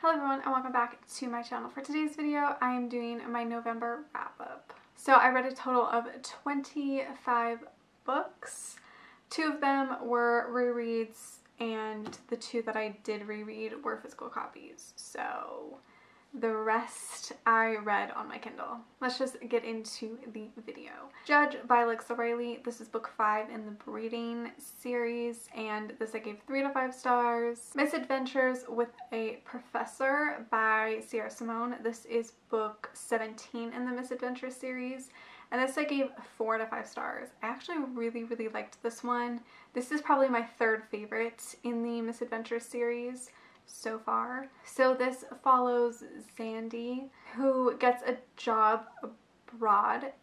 Hello everyone and welcome back to my channel. For today's video, I am doing my November wrap-up. So I read a total of 25 books. 2 of them were rereads and the 2 that I did reread were physical copies. So the rest I read on my Kindle. Let's just get into the video. Judge by Alexa Riley. This is book 5 in the Breeding series, and this I gave 3 out of 5 stars. Misadventures with a Professor by Sierra Simone. This is book 17 in the Misadventures series, and this I gave 4 out of 5 stars. I actually really liked this one. This is probably my 3rd favorite in the Misadventures series so far. So this follows Zandy, who gets a job abroad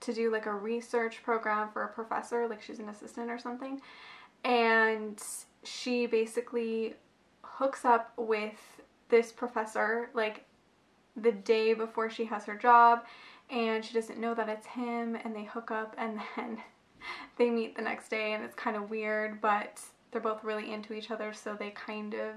to do like a research program for a professor, like she's an assistant or something, and she basically hooks up with this professor like the day before she has her job, and she doesn't know that it's him, and they hook up and then they meet the next day, and it's kind of weird, but they're both really into each other, so they kind of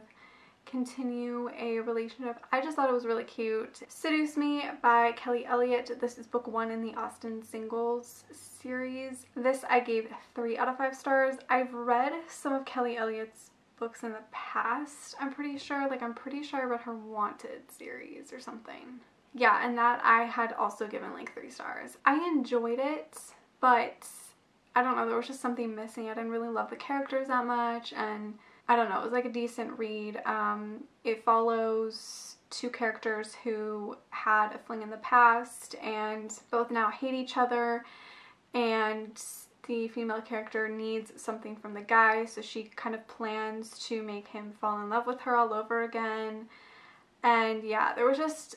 continue a relationship. I just thought it was really cute. Seduce Me by Kelly Elliott. This is book 1 in the Austen Singles series. This I gave 3 out of 5 stars. I've read some of Kelly Elliott's books in the past, I'm pretty sure. I'm pretty sure I read her Wanted series or something. Yeah, and that I had also given like 3 stars. I enjoyed it, but I don't know, there was just something missing. I didn't really love the characters that much, and I don't know, it was like a decent read. It follows 2 characters who had a fling in the past and both now hate each other, and the female character needs something from the guy, so she kind of plans to make him fall in love with her all over again. And yeah, there was just,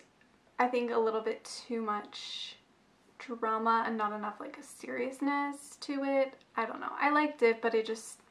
I think, a little bit too much drama and not enough like seriousness to it. I don't know. I liked it, but it just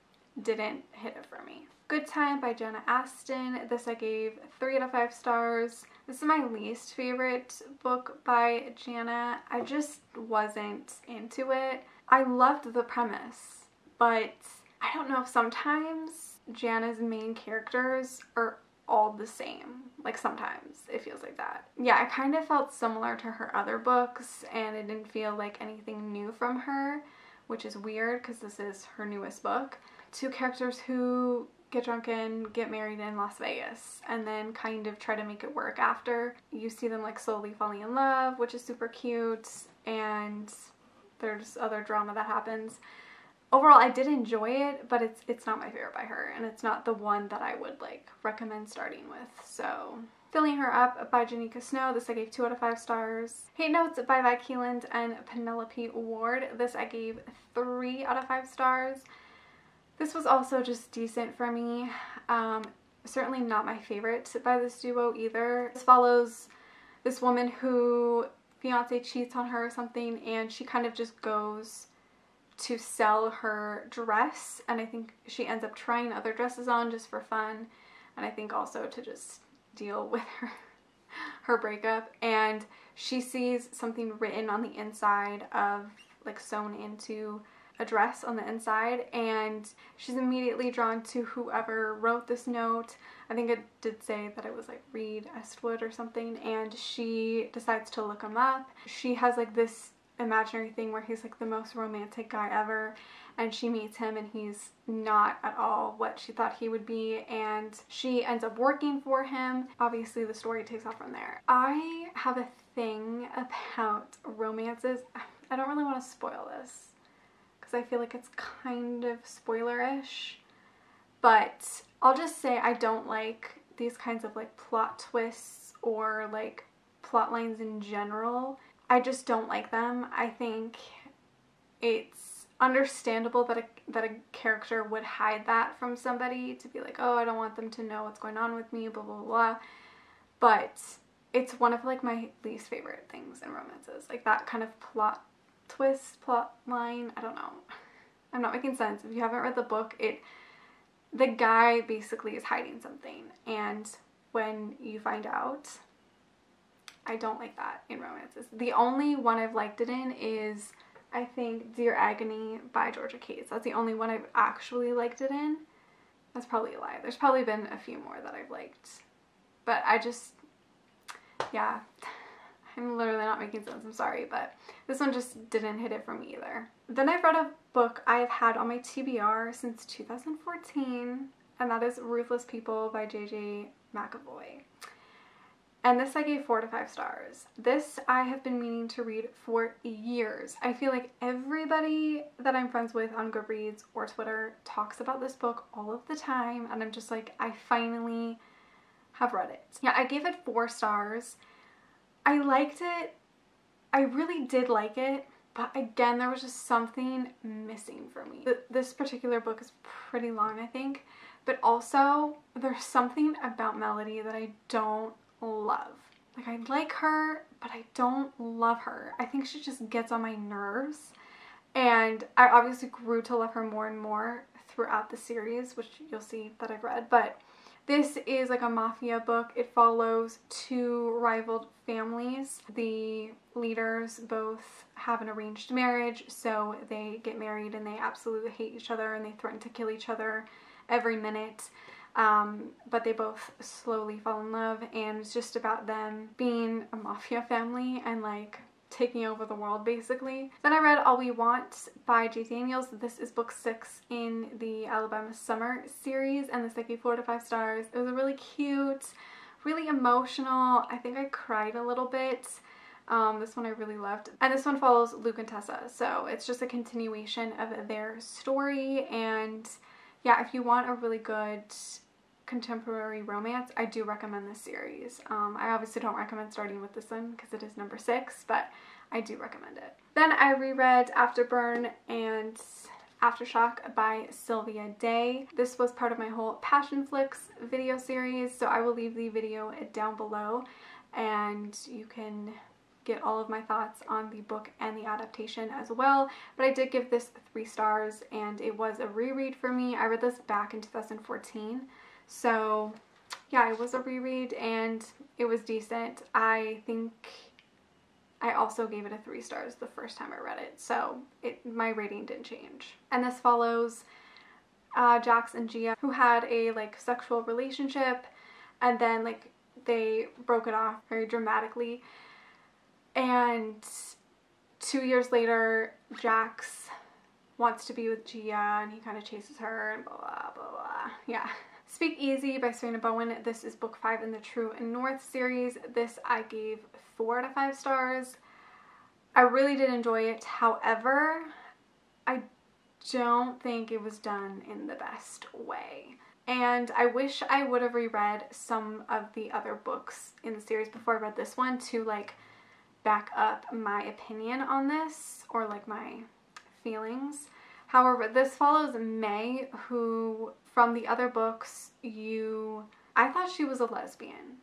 didn't hit it for me. Good Time by Jana Aston. This I gave 3 out of 5 stars. This is my least favorite book by Jana. I just wasn't into it. I loved the premise, but I don't know if sometimes Jana's main characters are all the same. Like sometimes it feels like that. Yeah, I kind of felt similar to her other books, and it didn't feel like anything new from her, which is weird because this is her newest book. 2 characters who get drunk and get married in Las Vegas and then kind of try to make it work after. You see them like slowly falling in love, which is super cute, and there's other drama that happens. Overall, I did enjoy it, but it's not my favorite by her, and it's not the one that I would like recommend starting with. So Filling Her Up by Janika Snow. This I gave 2 out of 5 stars. Hate Notes by Vi Keeland and Penelope Ward. This I gave 3 out of 5 stars. This was also just decent for me. Certainly not my favorite by this duo either. This follows this woman who fiance cheats on her or something, and she kind of just goes to sell her dress, and I think she ends up trying other dresses on just for fun, and I think also to just deal with her breakup. And she sees something written on the inside of, like, sewn into a dress on the inside, and she's immediately drawn to whoever wrote this note. I think it did say that it was like Reed Estwood or something, and she decides to look him up. She has like this imaginary thing where he's like the most romantic guy ever, and she meets him and he's not at all what she thought he would be, and she ends up working for him. Obviously the story takes off from there. I have a thing about romances. I don't really want to spoil this because I feel like it's kind of spoilerish, but I'll just say I don't like these kinds of like plot twists or like plot lines in general. I just don't like them. I think it's understandable that a character would hide that from somebody, to be like, oh, I don't want them to know what's going on with me, blah blah blah, but it's one of like my least favorite things in romances, like that kind of plot twist, plot line. I don't know. I'm not making sense. If you haven't read the book, the guy basically is hiding something, and when you find out, I don't like that in romances. The only one I've liked it in is, I think, Dear Agony by Georgia Cates. That's the only one I've actually liked it in. That's probably a lie. There's probably been a few more that I've liked But I just, yeah, I'm literally not making sense, I'm sorry, but this one just didn't hit it for me either. Then I've read a book I've had on my TBR since 2014, and that is Ruthless People by J.J. McAvoy. And this I gave 4 to 5 stars. This I have been meaning to read for years. I feel like everybody that I'm friends with on Goodreads or Twitter talks about this book all of the time, and I'm just like, I finally have read it. Yeah, I gave it 4 stars. I liked it. I really did like it, but again, there was just something missing for me. This particular book is pretty long, I think, but also there's something about Melody that I don't love. Like, I like her, but I don't love her. I think she just gets on my nerves, and I obviously grew to love her more and more throughout the series, which you'll see that I've read. But this is like a mafia book. It follows 2 rivaled families. The leaders both have an arranged marriage, so they get married and they absolutely hate each other and they threaten to kill each other every minute. But they both slowly fall in love, and it's just about them being a mafia family and like taking over the world, basically. Then I read All We Want by J. Daniels. This is book 6 in the Alabama Summer series, and this I gave 4 to 5 stars. It was a really cute, really emotional. I think I cried a little bit. This one I really loved. And this one follows Luke and Tessa, so it's just a continuation of their story. And yeah, if you want a really good contemporary romance, I do recommend this series. I obviously don't recommend starting with this one because it is number 6, but I do recommend it. Then I reread Afterburn and Aftershock by Sylvia Day. This was part of my whole Passion Flicks video series, so I will leave the video down below and you can get all of my thoughts on the book and the adaptation as well. But I did give this 3 stars, and it was a reread for me. I read this back in 2014, so yeah, it was a reread and it was decent. I think I also gave it a 3 stars the first time I read it, so my rating didn't change. And this follows Jax and Gia, who had a like sexual relationship, and then like they broke it off very dramatically. And 2 years later, Jax wants to be with Gia, and he kind of chases her and blah, blah, blah, blah. Yeah. Speak Easy by Serena Bowen. This is book 5 in the True North series. This I gave 4 to 5 stars. I really did enjoy it. However, I don't think it was done in the best way. And I wish I would have reread some of the other books in the series before I read this one to like back up my opinion on this, or like my feelings. However, this follows May, who from the other books I thought she was a lesbian,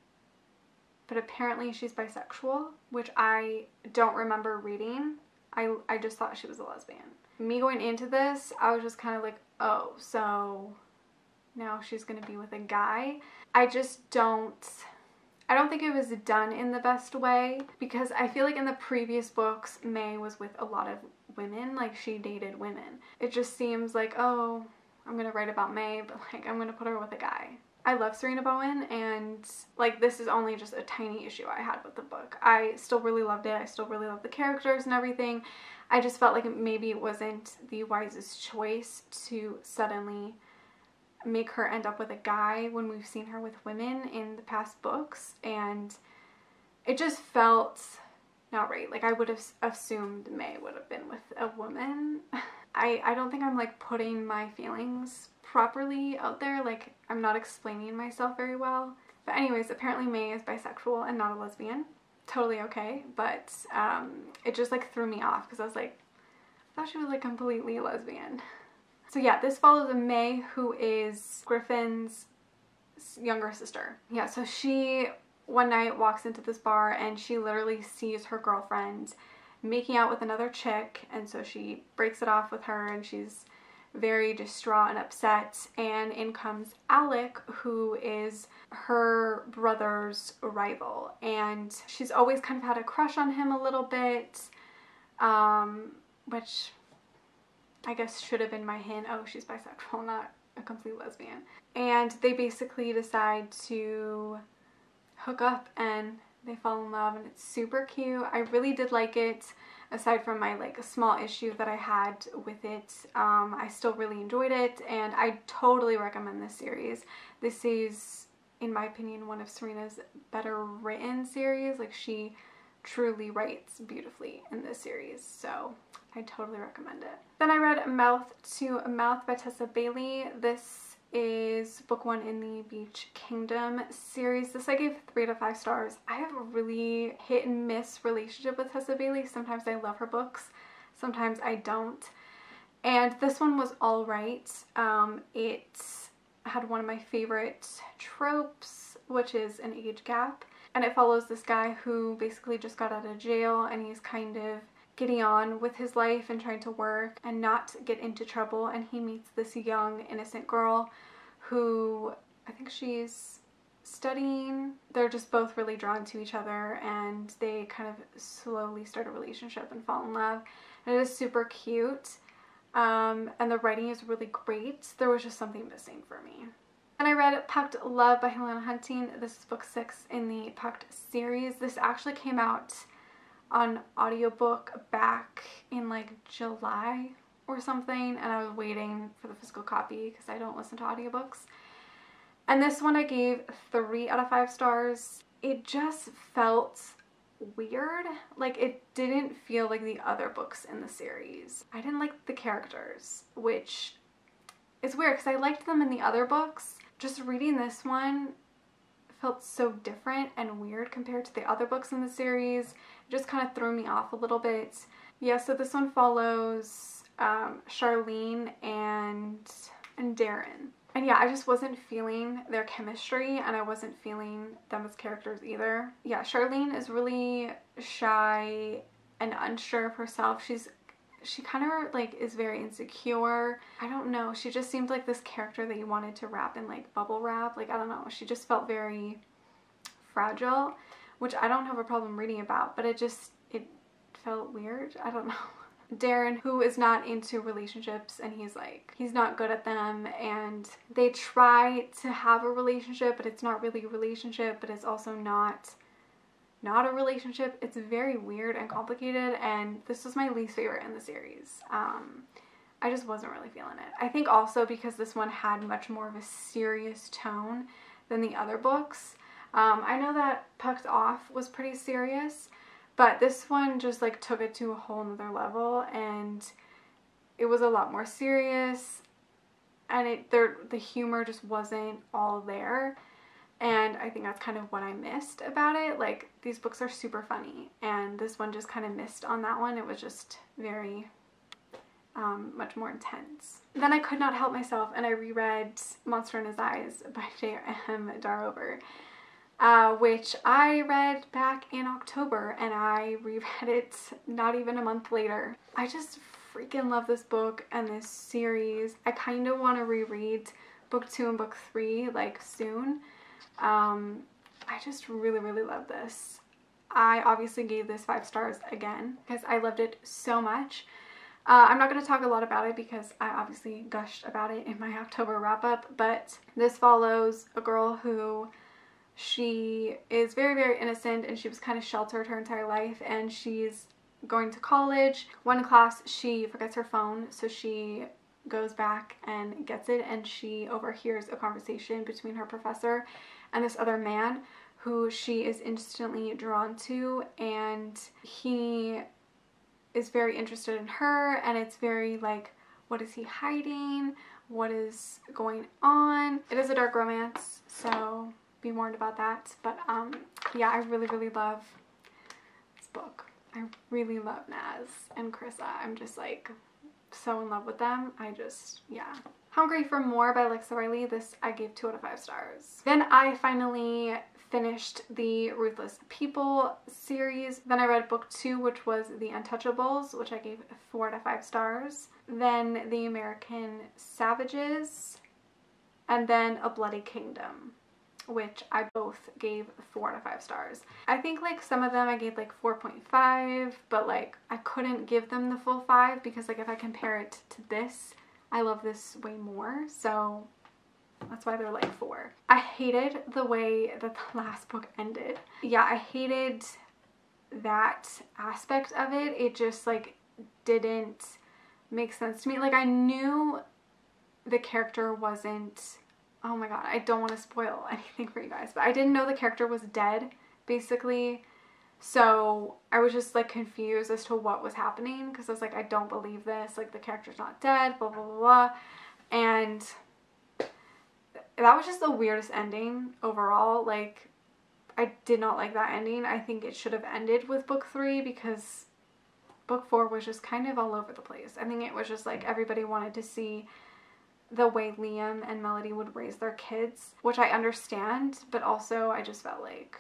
but apparently she's bisexual, which I don't remember reading. I just thought she was a lesbian. Me going into this, I was just kind of like, oh, so now she's gonna be with a guy. I don't think it was done in the best way, because I feel like in the previous books, May was with a lot of women, like she dated women. It just seems like, oh, I'm gonna write about May, but like I'm gonna put her with a guy. I love Serena Bowen, and like this is only just a tiny issue I had with the book. I still really loved it. I still really love the characters and everything. I just felt like maybe it wasn't the wisest choice to suddenly make her end up with a guy when we've seen her with women in the past books, and it just felt not right. Like I would have assumed May would have been with a woman. I don't think I'm like putting my feelings properly out there. Like I'm not explaining myself very well. But anyways, apparently May is bisexual and not a lesbian. Totally okay, but it just like threw me off because I was like, I thought she was like completely lesbian. So yeah, this follows May, who is Griffin's younger sister. Yeah, so she one night walks into this bar and she literally sees her girlfriend making out with another chick, and so she breaks it off with her and she's very distraught and upset, and in comes Alec, who is her brother's rival, and she's always kind of had a crush on him a little bit, which I guess should have been my hint. Oh, she's bisexual, not a complete lesbian. And they basically decide to hook up and they fall in love, and it's super cute. I really did like it. Aside from my like small issue that I had with it, I still really enjoyed it, and I totally recommend this series. This is, in my opinion, one of Serena's better written series. Like, she truly writes beautifully in this series, so I totally recommend it. Then I read Mouth to Mouth by Tessa Bailey. This is book 1 in the Beach Kingdom series. This I gave 3 out of 5 stars. I have a really hit and miss relationship with Tessa Bailey. Sometimes I love her books, sometimes I don't. And this one was all right. It had one of my favorite tropes, which is an age gap. And it follows this guy who basically just got out of jail, and he's kind of getting on with his life and trying to work and not get into trouble. And he meets this young, innocent girl who, I think she's studying. They're just both really drawn to each other, and they kind of slowly start a relationship and fall in love. And it is super cute. And the writing is really great. There was just something missing for me. And I read Packed Love by Helena Hunting. This is book 6 in the Packed series. This actually came out on audiobook back in like July or something, and I was waiting for the physical copy because I don't listen to audiobooks. And this one I gave 3 out of 5 stars. It just felt weird. Like, it didn't feel like the other books in the series. I didn't like the characters, which is weird because I liked them in the other books. Just reading this one felt so different and weird compared to the other books in the series. It just kind of threw me off a little bit. Yeah, so this one follows Charlene and Darren. And yeah, I just wasn't feeling their chemistry, and I wasn't feeling them as characters either. Yeah, Charlene is really shy and unsure of herself. She kind of like is very insecure. I don't know. She just seemed like this character that you wanted to wrap in like bubble wrap. Like, I don't know. She just felt very fragile, which I don't have a problem reading about, but it felt weird. I don't know. Darren, who is not into relationships, and he's not good at them, and they try to have a relationship, but it's not really a relationship, but it's also not a relationship. It's very weird and complicated, and this was my least favorite in the series. I just wasn't really feeling it. I think also because this one had much more of a serious tone than the other books. I know that Pucked Off was pretty serious, but this one just like took it to a whole nother level, and it was a lot more serious, and the humor just wasn't all there. And I think that's kind of what I missed about it. Like, these books are super funny, and this one just kind of missed on that one. It was just very, much more intense. Then I could not help myself, and I reread Monster in His Eyes by J.M. Darrover, which I read back in October, and I reread it not even a month later. I just freaking love this book and this series. I kind of want to reread book 2 and book 3 like soon. I just really, really love this. I obviously gave this 5 stars again because I loved it so much. I'm not going to talk a lot about it because I obviously gushed about it in my October wrap-up, but this follows a girl who, she is very, very innocent, and she was kind of sheltered her entire life, and she's going to college. One class she forgets her phone, so she goes back and gets it, and she overhears a conversation between her professor and this other man who she is instantly drawn to, and he is very interested in her, and it's very like, what is he hiding? What is going on? It is a dark romance, so be warned about that. But yeah, I really, really love this book. I really love Naz and Carissa. I'm just like so in love with them. Yeah. Hungry for More by Alexa Riley. This I gave 2 out of 5 stars. Then I finally finished the Ruthless People series. Then I read book 2, which was The Untouchables, which I gave 4 out of 5 stars. Then The American Savages, and then A Bloody Kingdom, which I both gave 4 out of 5 stars. I think like some of them I gave like 4.5, but like I couldn't give them the full 5 because like if I compare it to this, I love this way more. So That's why they're like 4. I hated the way that the last book ended. Yeah, I hated that aspect of it. It just like didn't make sense to me. Like I knew the character wasn't, oh my god, I don't want to spoil anything for you guys, but I didn't know the character was dead, basically. So I was just like confused as to what was happening, because I was like, I don't believe this, like the character's not dead, blah blah blah blah. And that was just the weirdest ending overall. Like I did not like that ending. I think it should have ended with book 3, because book 4 was just kind of all over the place. I think it was just like everybody wanted to see the way Liam and Melody would raise their kids, which I understand, but also I just felt like,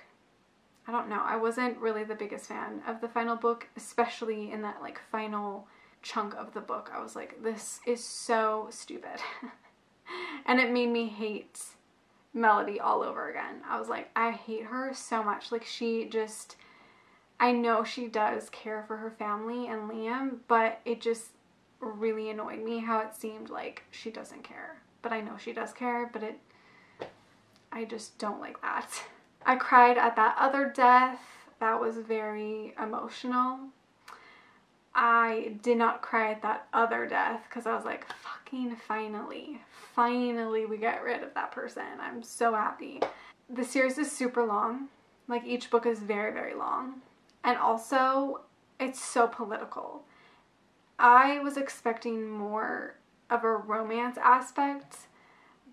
I don't know, I wasn't really the biggest fan of the final book, especially in that like final chunk of the book. I was like, this is so stupid. And it made me hate Melody all over again. I was like, I hate her so much. Like she just, I know she does care for her family and Liam, but it just really annoyed me how it seemed like she doesn't care. But I know she does care, but I just don't like that. I cried at that other death. That was very emotional. I did not cry at that other death because I was like, fucking finally we get rid of that person. I'm so happy. The series is super long. Like each book is very, very long. And also it's so political. I was expecting more of a romance aspect,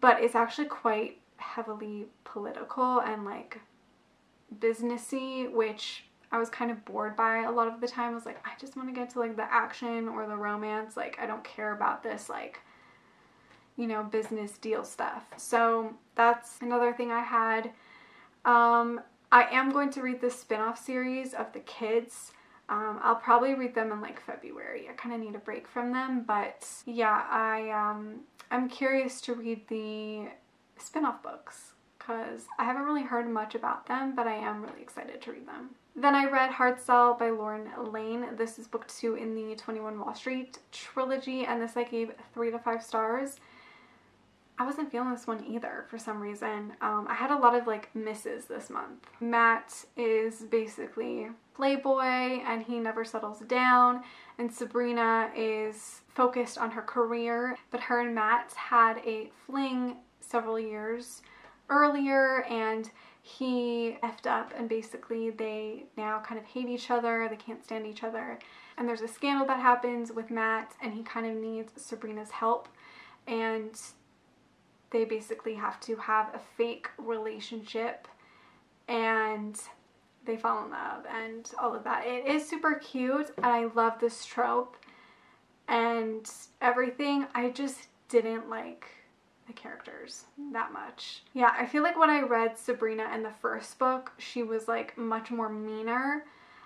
but it's actually quite heavily political and like businessy, which I was kind of bored by a lot of the time. I was like, I just want to get to like the action or the romance. Like I don't care about this like, you know, business deal stuff. So that's another thing I had. I am going to read the spin-off series of the kids. I'll probably read them in like February. I kind of need a break from them, but yeah, I'm curious to read the spin-off books because I haven't really heard much about them, but I am really excited to read them. Then I read Hard Sell by Lauren Lane. This is book 2 in the 21 Wall Street trilogy, and this I gave 3 to 5 stars. I wasn't feeling this one either for some reason. I had a lot of like misses this month. Matt is basically playboy and he never settles down, and Sabrina is focused on her career, but her and Matt had a fling several years earlier and he effed up, and basically they now kind of hate each other. They can't stand each other, and there's a scandal that happens with Matt and he kind of needs Sabrina's help, and they basically have to have a fake relationship and they fall in love and all of that. It is super cute and I love this trope and everything. I just didn't like the characters that much. Yeah, I feel like when I read Sabrina in the first book, she was like much more meaner,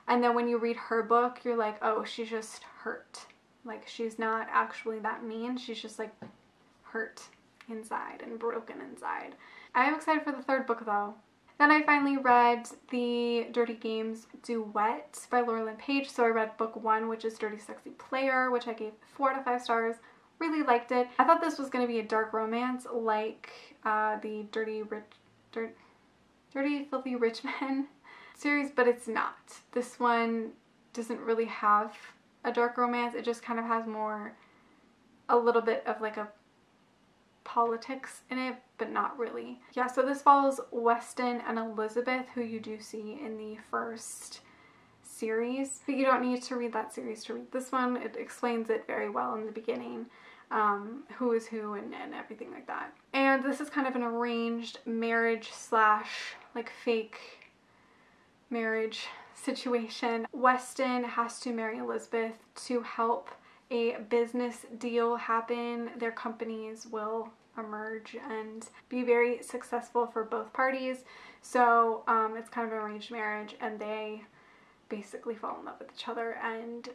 and then when you read her book, you're like, oh, she's just hurt. Like she's not actually that mean. She's just like hurt inside and broken inside. I am excited for the 3rd book though. Then I finally read the Dirty Games Duet by Laura Lynn Page. So I read book 1, which is Dirty Sexy Player, which I gave 4 to 5 stars. Really liked it. I thought this was going to be a dark romance like the Dirty Filthy Rich Men series, but it's not. This one doesn't really have a dark romance. It just kind of has a little bit of like a politics in it, but not really. Yeah, so this follows Weston and Elizabeth, who you do see in the first series, but you don't need to read that series to read this one. It explains it very well in the beginning, who is who and everything like that. And this is kind of an arranged marriage slash like fake marriage situation. Weston has to marry Elizabeth to help a business deal happen. Their companies will emerge and be very successful for both parties. So it's kind of an arranged marriage and they basically fall in love with each other. And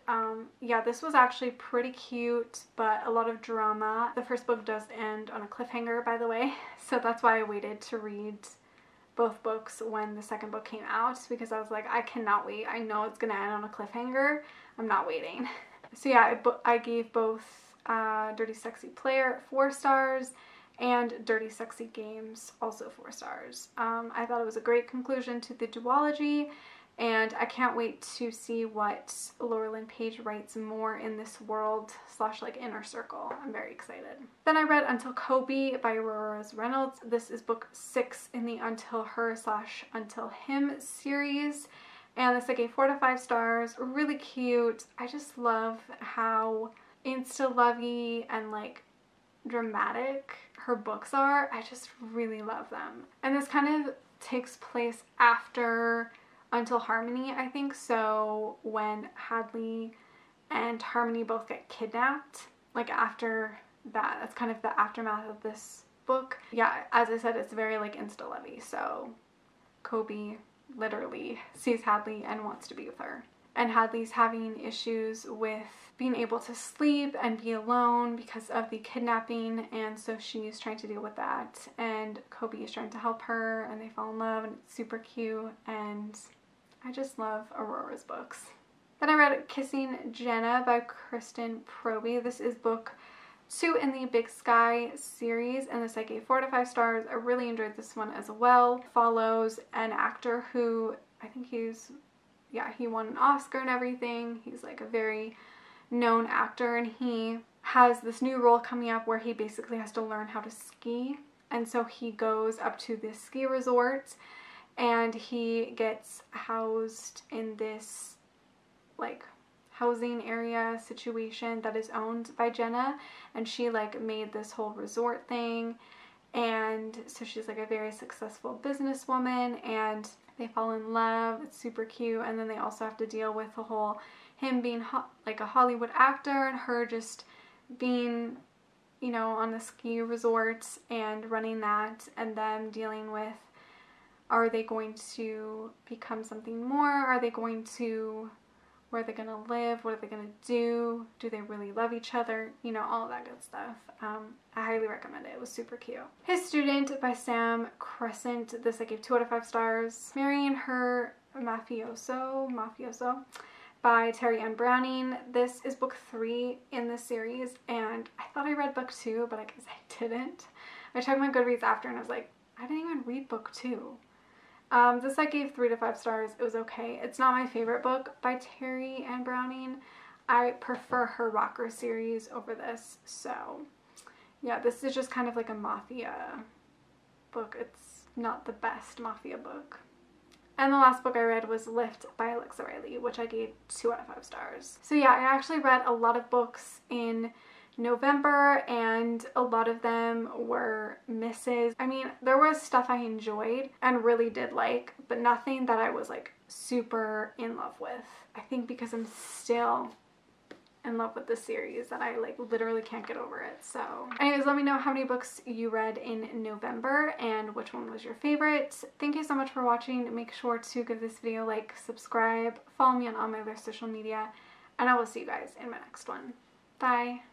yeah, this was actually pretty cute, but a lot of drama. The first book does end on a cliffhanger, by the way, so that's why I waited to read both books when the second book came out, because I was like, I cannot wait. I know it's gonna end on a cliffhanger. I'm not waiting. So yeah, I gave both Dirty Sexy Player 4 stars And Dirty Sexy Games, also 4 stars. I thought it was a great conclusion to the duology, and I can't wait to see what Laura Lynn Page writes more in this world / like inner circle. I'm very excited. Then I read Until Kobe by Aurora Reynolds. This is book 6 in the Until Her / Until Him series. And this I gave 4 to 5 stars. Really cute. I just love how insta-lovey and like dramatic her books are. I just really love them. And this kind of takes place after Until Harmony, I think. So when Hadley and Harmony both get kidnapped, like after that, that's kind of the aftermath of this book. Yeah, as I said, it's very like insta-lovey. So Kobe literally sees Hadley and wants to be with her. And Hadley's having issues with being able to sleep and be alone because of the kidnapping, and so she's trying to deal with that. And Kobe is trying to help her, and they fall in love, and it's super cute, and I just love Aurora's books. Then I read Kissing Jenna by Kristen Proby. This is book 2 in the Big Sky series, and this I gave 4 to 5 stars. I really enjoyed this one as well. It follows an actor who, I think he won an Oscar and everything. He's like a very known actor, and he has this new role coming up where he basically has to learn how to ski. And so he goes up to this ski resort, and he gets housed in this like housing area situation that is owned by Jenna, and she like made this whole resort thing, and so she's like a very successful businesswoman, and they fall in love. It's super cute. And then they also have to deal with the whole him being like a Hollywood actor, and her just being, you know, on the ski resorts and running that, and them dealing with, are they going to become something more? Are they going to, where are they going to live? What are they going to do? Do they really love each other? You know, all of that good stuff. I highly recommend it. It was super cute. His Student by Sam Crescent. This I gave 2 out of 5 stars. Marrying Her Mafioso by Terry Ann Browning. This is book 3 in this series, and I thought I read book 2, but I guess I didn't. I checked my Goodreads after, and I was like, I didn't even read book 2. This I gave 3 to 5 stars. It was okay. It's not my favorite book by Terry Ann Browning. I prefer her Rocker series over this. So yeah, this is just kind of like a mafia book. It's not the best mafia book. And the last book I read was Lift by Alexa Riley, which I gave 2 out of 5 stars. So yeah, I actually read a lot of books in November, and a lot of them were misses. I mean, there was stuff I enjoyed and really did like, but nothing that I was like super in love with. I think because I'm still in love with this series that I like literally can't get over it. So anyways, let me know how many books you read in November and which one was your favorite. Thank you so much for watching. Make sure to give this video a like, subscribe, follow me on all my other social media, and I will see you guys in my next one. Bye.